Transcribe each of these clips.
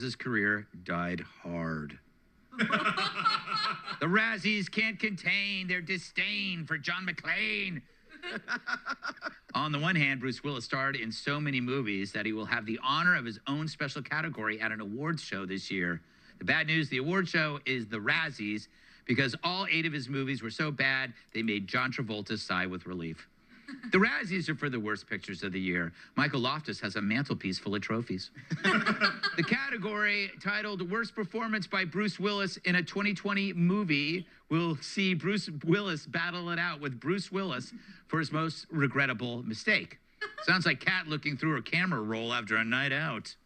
His career died hard. The Razzies can't contain their disdain for John McClane. On the one hand, Bruce Willis starred in so many movies that he will have the honor of his own special category at an awards show this year. The bad news, the award show is the Razzies, because all 8 of his movies were so bad, they made John Travolta sigh with relief. The Razzies are for the worst pictures of the year. Michael Loftus has a mantelpiece full of trophies. The category, titled Worst Performance by Bruce Willis in a 2020 Movie, will see Bruce Willis battle it out with Bruce Willis for his most regrettable mistake. Sounds like Kat looking through her camera roll after a night out.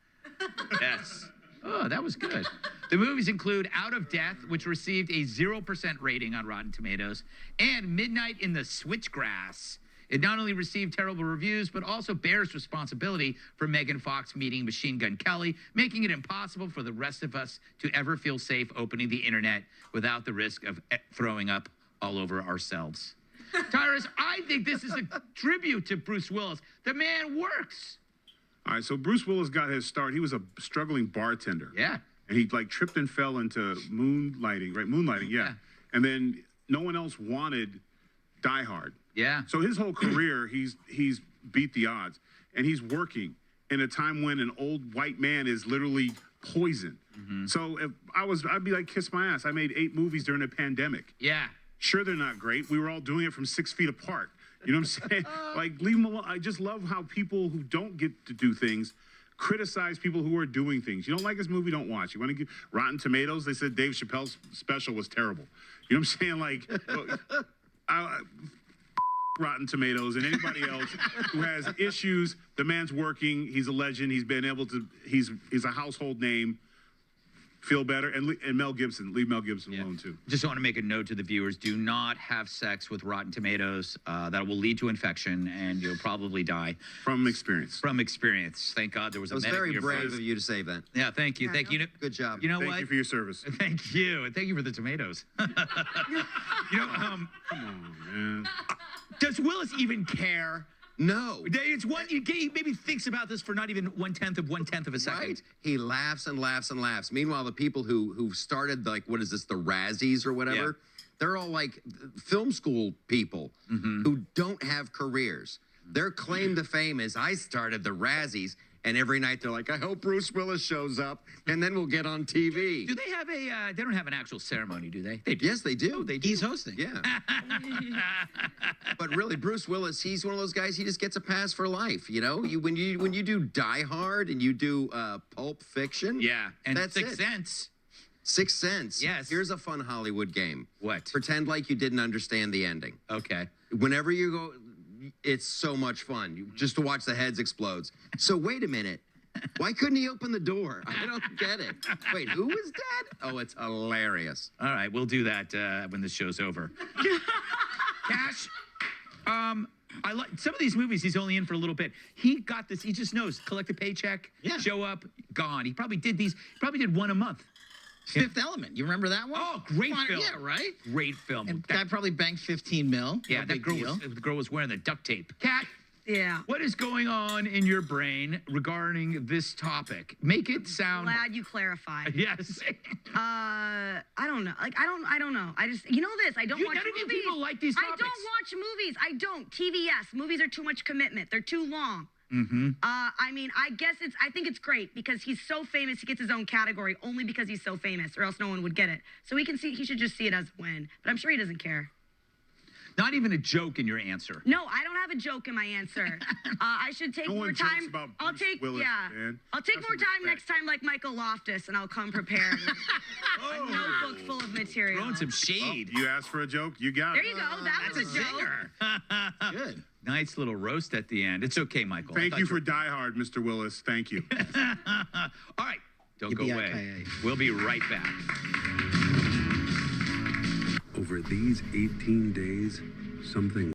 Yes. Oh, that was good. The movies include Out of Death, which received a 0% rating on Rotten Tomatoes, and Midnight in the Switchgrass. It not only received terrible reviews, but also bears responsibility for Megan Fox meeting Machine Gun Kelly, making it impossible for the rest of us to ever feel safe opening the internet without the risk of throwing up all over ourselves. Tyrus, I think this is a tribute to Bruce Willis. The man works. All right, so Bruce Willis got his start. He was a struggling bartender. Yeah. And he tripped and fell into moonlighting, right? Moonlighting, yeah. And then no one else wanted Die Hard. Yeah. So his whole career, he's beat the odds. And he's working in a time when an old white man is literally poison. Mm-hmm. So if I'd be like, kiss my ass. I made 8 movies during a pandemic. Yeah. Sure, they're not great. We were all doing it from 6 feet apart. You know what I'm saying? Like, leave them alone. I just love how people who don't get to do things criticize people who are doing things. You don't like his movie, don't watch. You want to give Rotten Tomatoes? They said Dave Chappelle's special was terrible. You know what I'm saying? Like, look, Rotten Tomatoes and anybody else who has issues. The man's working. He's a legend. He's been able to. He's a household name. Feel better. And Mel Gibson. Leave Mel Gibson alone, too. Just want to make a note to the viewers. Do not have sex with Rotten Tomatoes. That will lead to infection, and you'll probably die. From experience. From experience. Thank God there was a medic. It was very brave of you to say that. Yeah, thank you. Thank you. Good job. You know what? Thank you for your service. Thank you. And thank you for the tomatoes. You know, come on, man. Does Willis even care? No. It's one, he maybe thinks about this for not even 1/10 of a second. Right. He laughs and laughs and laughs. Meanwhile, the people who started, like, what is this, the Razzies or whatever, they're all like film school people who don't have careers. Their claim to fame is, I started the Razzies, and every night they're like, I hope Bruce Willis shows up, and then we'll get on TV. Do they have they don't have an actual ceremony, do they? They do. Yes, they do. Oh, they do. He's hosting. Yeah. But really, Bruce Willis, he's one of those guys, he just gets a pass for life, you know? When you do Die Hard and you do Pulp Fiction. Yeah, and that's Sixth Sense. Sixth Sense. Yes. Here's a fun Hollywood game. What? Pretend like you didn't understand the ending. Okay. Whenever you go, it's so much fun just to watch the heads explode. So wait a minute. Why couldn't he open the door? I don't get it. Wait, who was dead? Oh, it's hilarious. All right, we'll do that when this show's over. Cash, I like some of these movies. He's only in for a little bit. He got this. He just knows. Collect a paycheck. Yeah. Show up. Gone. He probably did these. He probably did one a month. Fifth Element. You remember that one? Oh, great film. Yeah, right? Great film. And guy probably banked 15 mil. Yeah, No that big girl deal. the girl was wearing the duct tape. Kat, Yeah. what is going on in your brain regarding this topic? Make it sound. Glad you clarified. Yes. I don't know. Like, I don't know. I just, you know this. I don't watch none of movies. you people like these I topics. don't watch movies. I don't. TV, yes. Movies are too much commitment. They're too long. Mm-hmm. I mean, I think it's great because he's so famous. He gets his own category only because he's so famous, or else no one would get it. So he should just see it as a win. But I'm sure he doesn't care. Not even a joke in your answer. No, I don't have a joke in my answer. I should take No more one time. jokes about I'll Bruce take Willis, yeah. man. I'll take Have more some time respect. next time, like Michael Loftus, and I'll come prepared. With a notebook full of material. Throwing some shade. You asked for a joke, you got it. There you go. That was a joke. Good. Nice little roast at the end. It's okay, Michael. Thank you for Die Hard, Mr. Willis. Thank you. All right. Don't go away. Yippee-ki-yay. We'll be right back. Over these 18 days, something